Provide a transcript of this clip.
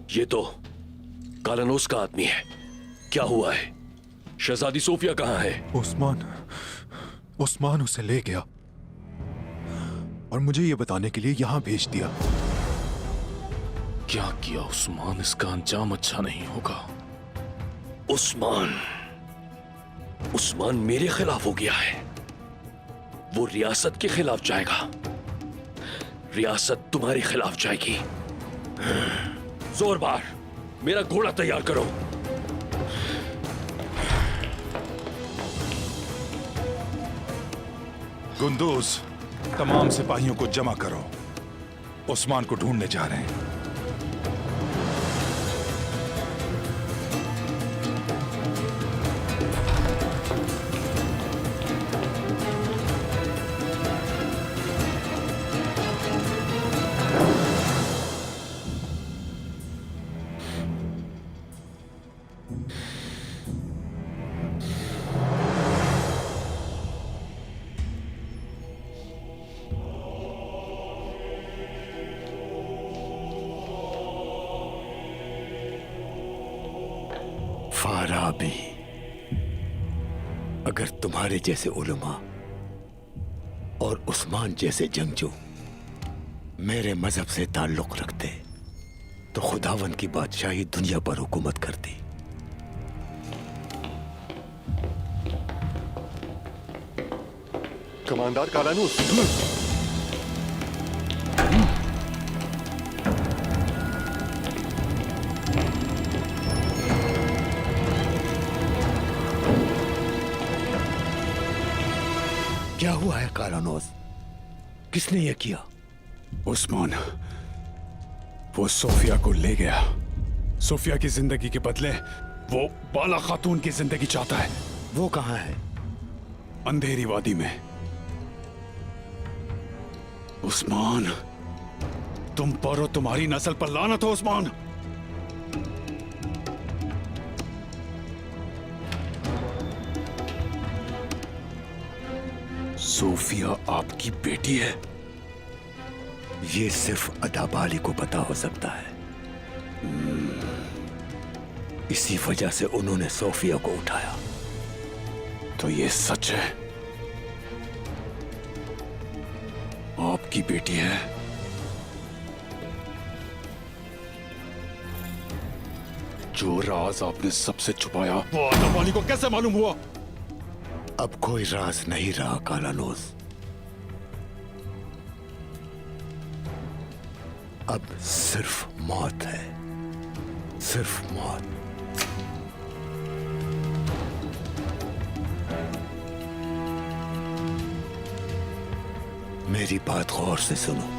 ये तो कालानोस का आदमी है। क्या हुआ है? शहजादी सोफिया कहाँ है? उस्मान उसे ले गया और मुझे ये बताने के लिए यहां भेज दिया। क्या किया उस्मान? इसका अंजाम अच्छा नहीं होगा। उस्मान मेरे खिलाफ हो गया है। वो रियासत के खिलाफ जाएगा, रियासत तुम्हारे खिलाफ जाएगी। जोरबार, मेरा घोड़ा तैयार करो। गुंदूज, तमाम सिपाहियों को जमा करो। उस्मान को ढूंढने जा रहे हैं। फाराबी, अगर तुम्हारे जैसे उलमा और उस्मान जैसे जंगजू मेरे मजहब से ताल्लुक रखते तो खुदावन की बादशाही दुनिया पर हुकूमत करती। कमांडर कालानूस, क्या हुआ है कालानोस? किसने यह किया? उस्मान वो सोफिया को ले गया। सोफिया की जिंदगी के बदले वो बाला खातून की जिंदगी चाहता है। वो कहां है? अंधेरी वादी में। उस्मान, तुम पर और तुम्हारी नस्ल पर लानत हो उस्मान। सोफिया आपकी बेटी है? ये सिर्फ अदाबाली को पता हो सकता है। इसी वजह से उन्होंने सोफिया को उठाया। तो ये सच है? आपकी बेटी है? जो राज आपने सबसे छुपाया वो अदाबाली को कैसे मालूम हुआ? अब कोई राज नहीं रहा कालानोस। अब सिर्फ मौत है, सिर्फ मौत। मेरी बात गौर से सुनो।